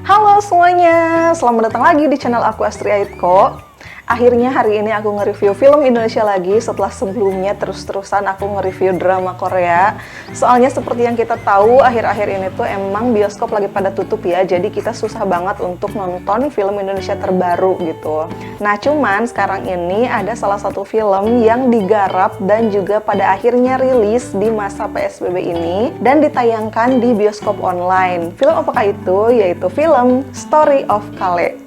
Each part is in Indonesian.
Halo semuanya, selamat datang lagi di channel aku Astri Aitko. Akhirnya hari ini aku nge-review film Indonesia lagi setelah sebelumnya terus-terusan aku nge-review drama Korea. Soalnya seperti yang kita tahu, akhir-akhir ini tuh emang bioskop lagi pada tutup ya, jadi kita susah banget untuk nonton film Indonesia terbaru gitu. Nah cuman sekarang ini ada salah satu film yang digarap dan juga pada akhirnya rilis di masa PSBB ini dan ditayangkan di bioskop online. Film apakah itu? Yaitu film Story of Kale.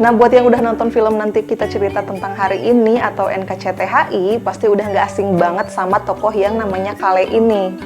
Nah, buat yang udah nonton film Nanti Kita Cerita Tentang Hari Ini atau NKCTHI, pasti udah nggak asing banget sama tokoh yang namanya Kale ini.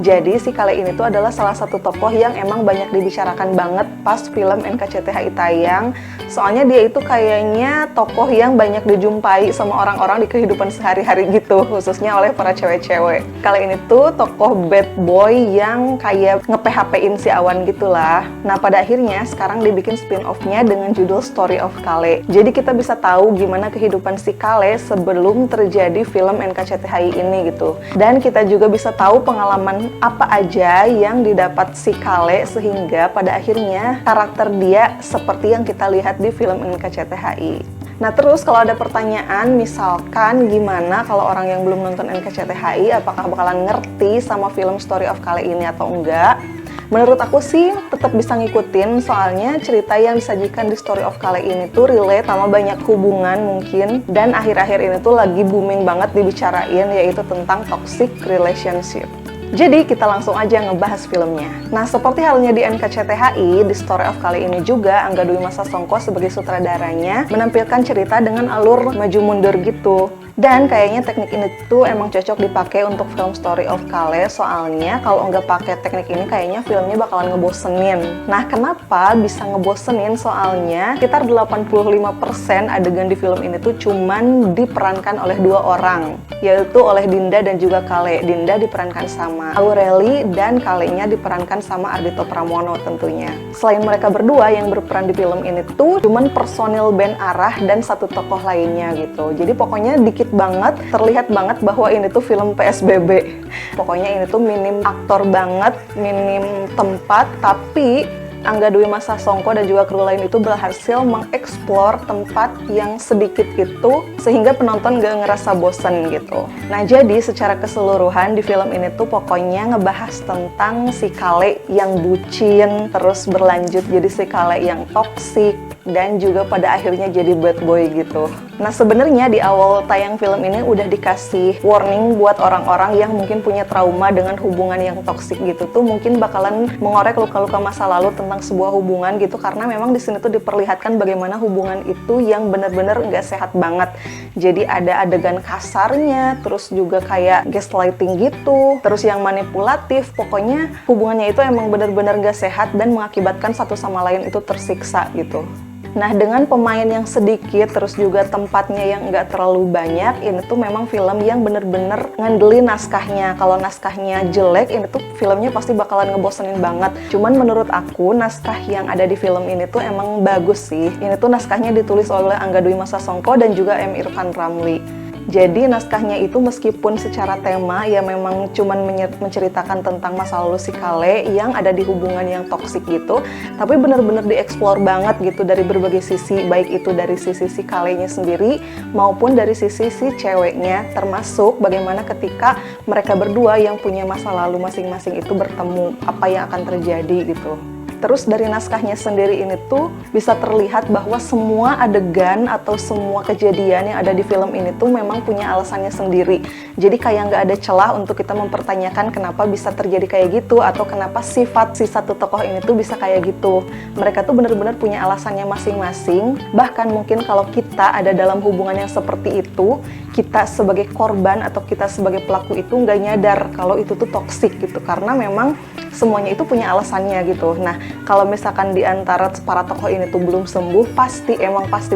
Jadi, si Kale ini tuh adalah salah satu tokoh yang emang banyak dibicarakan banget pas film NKCTHI tayang. Soalnya dia itu kayaknya tokoh yang banyak dijumpai sama orang-orang di kehidupan sehari-hari gitu, khususnya oleh para cewek-cewek. Kale ini tuh tokoh bad boy yang kayak nge-PHP-in si Awan gitulah. Nah, pada akhirnya sekarang dibikin spin-off-nya dengan judul Story of Kale. Jadi kita bisa tahu gimana kehidupan si Kale sebelum terjadi film NKCTHI ini gitu. Dan kita juga bisa tahu pengalaman apa aja yang didapat si Kale sehingga pada akhirnya karakter dia seperti yang kita lihat di film NKCTHI. Nah terus kalau ada pertanyaan misalkan gimana kalau orang yang belum nonton NKCTHI apakah bakalan ngerti sama film Story of Kale ini atau enggak? Menurut aku sih tetap bisa ngikutin, soalnya cerita yang disajikan di Story of Kale ini tuh relate sama banyak hubungan mungkin, dan akhir-akhir ini tuh lagi booming banget dibicarain, yaitu tentang toxic relationship. Jadi kita langsung aja ngebahas filmnya. Nah seperti halnya di NKCTHI, di Story of Kale ini juga Angga Dwi Masa Songko sebagai sutradaranya menampilkan cerita dengan alur maju mundur gitu. Dan kayaknya teknik ini tuh emang cocok dipakai untuk film Story of Kale, soalnya kalau nggak pakai teknik ini kayaknya filmnya bakalan ngebosenin. Nah kenapa bisa ngebosenin? Soalnya sekitar 85% adegan di film ini tuh cuman diperankan oleh dua orang, yaitu oleh Dinda dan juga Kale. Dinda diperankan sama Aureli dan Kalenya diperankan sama Ardhito Pramono tentunya. Selain mereka berdua yang berperan di film ini tuh cuman personil band Arah dan satu tokoh lainnya gitu. Jadi pokoknya dikit banget, terlihat banget bahwa ini tuh film PSBB. Pokoknya ini tuh minim aktor banget, minim tempat, tapi Angga Dwi Masa Songko dan juga kru lain itu berhasil mengeksplor tempat yang sedikit itu sehingga penonton gak ngerasa bosen gitu. Nah jadi secara keseluruhan di film ini tuh pokoknya ngebahas tentang si Kale yang bucin, terus berlanjut jadi si Kale yang toksik, dan juga pada akhirnya jadi bad boy gitu. Nah sebenarnya di awal tayang film ini udah dikasih warning buat orang-orang yang mungkin punya trauma dengan hubungan yang toksik gitu tuh mungkin bakalan mengorek luka-luka masa lalu tentang sebuah hubungan gitu, karena memang di sini tuh diperlihatkan bagaimana hubungan itu yang benar-benar nggak sehat banget. Jadi ada adegan kasarnya, terus juga kayak gaslighting gitu, terus yang manipulatif, pokoknya hubungannya itu emang benar-benar nggak sehat dan mengakibatkan satu sama lain itu tersiksa gitu. Nah dengan pemain yang sedikit terus juga tempatnya yang nggak terlalu banyak, ini tuh memang film yang bener-bener ngandelin naskahnya. Kalau naskahnya jelek, ini tuh filmnya pasti bakalan ngebosenin banget. Cuman menurut aku naskah yang ada di film ini tuh emang bagus sih. Ini tuh naskahnya ditulis oleh Angga Dwi Masa Songko dan juga M. Irfan Ramli. Jadi naskahnya itu meskipun secara tema ya memang cuman menceritakan tentang masa lalu si Kale yang ada di hubungan yang toksik gitu, tapi benar-benar dieksplor banget gitu dari berbagai sisi, baik itu dari sisi si Kalenya sendiri maupun dari sisi si ceweknya, termasuk bagaimana ketika mereka berdua yang punya masa lalu masing-masing itu bertemu, apa yang akan terjadi gitu. Terus dari naskahnya sendiri ini tuh bisa terlihat bahwa semua adegan atau semua kejadian yang ada di film ini tuh memang punya alasannya sendiri. Jadi kayak nggak ada celah untuk kita mempertanyakan kenapa bisa terjadi kayak gitu atau kenapa sifat si satu tokoh ini tuh bisa kayak gitu. Mereka tuh benar-benar punya alasannya masing-masing. Bahkan mungkin kalau kita ada dalam hubungan yang seperti itu, kita sebagai korban atau kita sebagai pelaku itu nggak nyadar kalau itu tuh toksik gitu, karena memang semuanya itu punya alasannya gitu. Nah, kalau misalkan di antara para tokoh ini tuh belum sembuh, pasti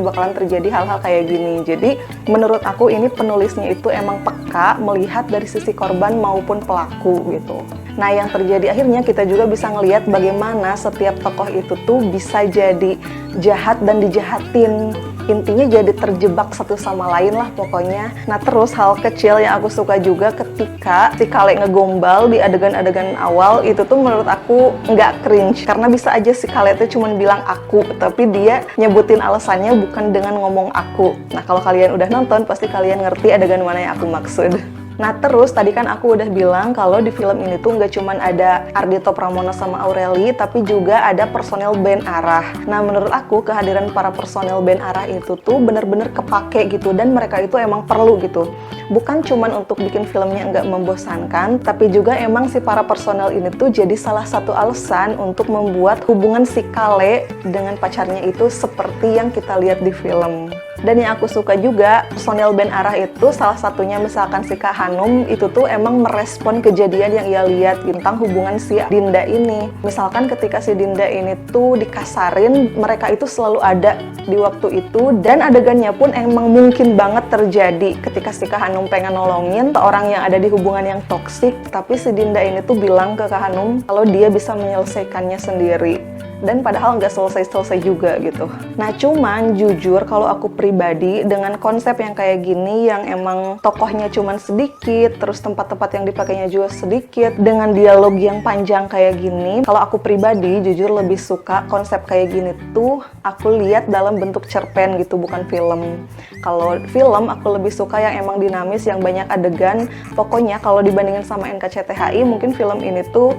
bakalan terjadi hal-hal kayak gini. Jadi, menurut aku ini penulisnya itu emang peka melihat dari sisi korban maupun pelaku gitu. Nah, yang terjadi akhirnya kita juga bisa ngelihat bagaimana setiap tokoh itu tuh bisa jadi jahat dan dijahatin. Intinya jadi terjebak satu sama lain lah pokoknya. Nah terus hal kecil yang aku suka juga ketika si Kale ngegombal di adegan-adegan awal itu tuh menurut aku nggak cringe. Karena bisa aja si Kale tuh cuman bilang aku, tapi dia nyebutin alasannya bukan dengan ngomong aku. Nah kalau kalian udah nonton pasti kalian ngerti adegan mana yang aku maksud. Nah terus tadi kan aku udah bilang kalau di film ini tuh nggak cuman ada Ardhito Pramono sama Aureli, tapi juga ada personel band Arah. Nah menurut aku kehadiran para personel band Arah itu tuh bener-bener kepake gitu, dan mereka itu emang perlu gitu. Bukan cuman untuk bikin filmnya nggak membosankan, tapi juga emang si para personel ini tuh jadi salah satu alasan untuk membuat hubungan si Kale dengan pacarnya itu seperti yang kita lihat di film. Dan yang aku suka juga, personel band Arah itu salah satunya misalkan si Kak Hanum itu tuh emang merespon kejadian yang ia lihat tentang hubungan si Dinda ini. Misalkan ketika si Dinda ini tuh dikasarin, mereka itu selalu ada di waktu itu, dan adegannya pun emang mungkin banget terjadi ketika si Kak Hanum pengen nolongin orang yang ada di hubungan yang toksik, tapi si Dinda ini tuh bilang ke Kak Hanum kalau dia bisa menyelesaikannya sendiri. Dan padahal nggak selesai-selesai juga gitu. Nah cuman jujur kalau aku pribadi dengan konsep yang kayak gini, yang emang tokohnya cuman sedikit, terus tempat-tempat yang dipakainya juga sedikit, dengan dialog yang panjang kayak gini, kalau aku pribadi jujur lebih suka konsep kayak gini tuh aku lihat dalam bentuk cerpen gitu, bukan film. Kalau film aku lebih suka yang emang dinamis, yang banyak adegan. Pokoknya kalau dibandingin sama NKCTHI, mungkin film ini tuh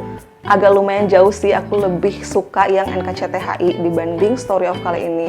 agak lumayan jauh sih, aku lebih suka yang NKCTHI dibanding Story of Kale ini.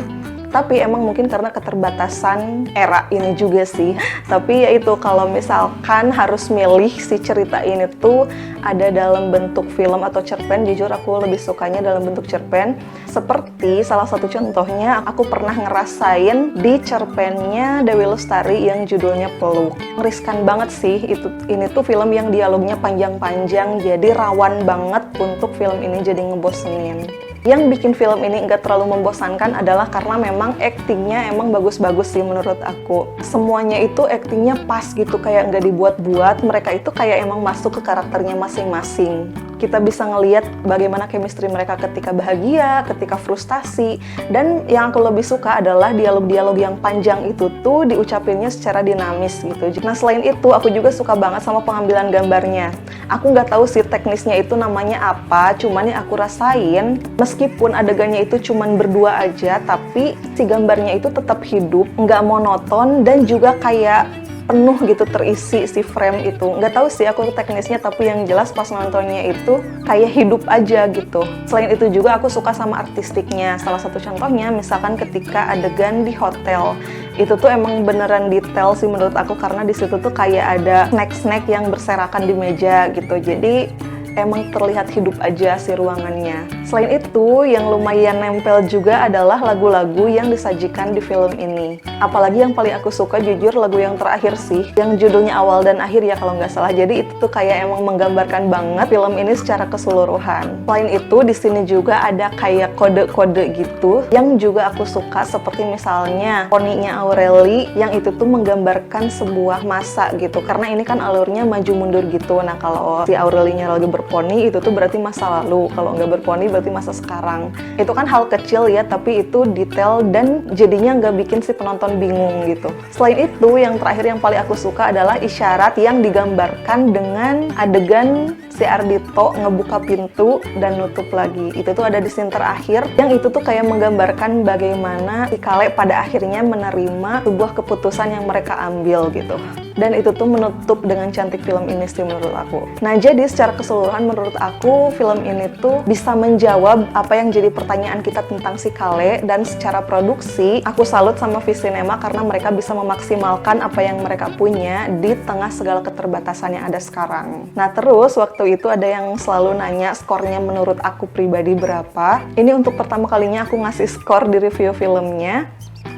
Tapi emang mungkin karena keterbatasan era ini juga sih. Tapi ya itu, kalau misalkan harus milih si cerita ini tuh ada dalam bentuk film atau cerpen, jujur aku lebih sukanya dalam bentuk cerpen. Seperti salah satu contohnya, aku pernah ngerasain di cerpennya Dewi Lestari yang judulnya Peluk. Riskan banget sih, ini tuh film yang dialognya panjang-panjang, jadi rawan banget untuk film ini jadi ngebosenin. Yang bikin film ini nggak terlalu membosankan adalah karena memang aktingnya emang bagus-bagus sih menurut aku. Semuanya itu aktingnya pas gitu, kayak nggak dibuat-buat. Mereka itu kayak emang masuk ke karakternya masing-masing. Kita bisa ngelihat bagaimana chemistry mereka ketika bahagia, ketika frustasi. Dan yang aku lebih suka adalah dialog-dialog yang panjang itu tuh diucapinnya secara dinamis gitu. Nah selain itu aku juga suka banget sama pengambilan gambarnya. Aku nggak tahu sih teknisnya itu namanya apa, cuman yang aku rasain meskipun adegannya itu cuman berdua aja, tapi si gambarnya itu tetap hidup, nggak monoton, dan juga kayak penuh gitu terisi si frame itu. Nggak tahu sih aku teknisnya, tapi yang jelas pas nontonnya itu kayak hidup aja gitu. Selain itu juga aku suka sama artistiknya. Salah satu contohnya misalkan ketika adegan di hotel, itu tuh emang beneran detail sih menurut aku, karena di situ tuh kayak ada snack-snack yang berserakan di meja gitu. Jadi emang terlihat hidup aja si ruangannya. Selain itu, yang lumayan nempel juga adalah lagu-lagu yang disajikan di film ini. Apalagi yang paling aku suka jujur lagu yang terakhir sih, yang judulnya Awal dan Akhir ya kalau nggak salah. Jadi itu tuh kayak emang menggambarkan banget film ini secara keseluruhan. Selain itu, di sini juga ada kayak kode-kode gitu yang juga aku suka, seperti misalnya poninya Aureli yang itu tuh menggambarkan sebuah masa gitu. Karena ini kan alurnya maju mundur gitu. Nah kalau si Aurelinya lagi berponi itu tuh berarti masa lalu, kalau nggak berponi berarti masa sekarang. Itu kan hal kecil ya, tapi itu detail dan jadinya nggak bikin si penonton bingung gitu. Selain itu, yang terakhir yang paling aku suka adalah isyarat yang digambarkan dengan adegan si Ardhito ngebuka pintu dan nutup lagi. Itu tuh ada di scene terakhir, yang itu tuh kayak menggambarkan bagaimana si Kale pada akhirnya menerima sebuah keputusan yang mereka ambil gitu. Dan itu tuh menutup dengan cantik film ini sih menurut aku. Nah jadi secara keseluruhan menurut aku film ini tuh bisa menjawab apa yang jadi pertanyaan kita tentang si Kale. Dan secara produksi aku salut sama Visinema karena mereka bisa memaksimalkan apa yang mereka punya di tengah segala keterbatasan yang ada sekarang. Nah terus waktu itu ada yang selalu nanya skornya menurut aku pribadi berapa. Ini untuk pertama kalinya aku ngasih skor di review filmnya.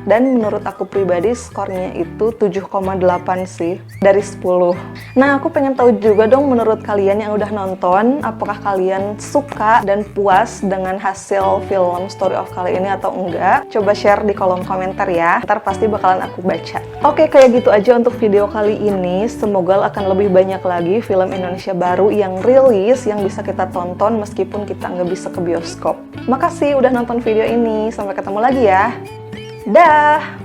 Dan menurut aku pribadi skornya itu 7,8 sih dari 10. Nah aku pengen tahu juga dong menurut kalian yang udah nonton, apakah kalian suka dan puas dengan hasil film Story of Kale ini atau enggak? Coba share di kolom komentar ya, ntar pasti bakalan aku baca. Oke, kayak gitu aja untuk video kali ini. Semoga akan lebih banyak lagi film Indonesia baru yang rilis yang bisa kita tonton meskipun kita nggak bisa ke bioskop. Makasih udah nonton video ini, sampai ketemu lagi ya. Dah!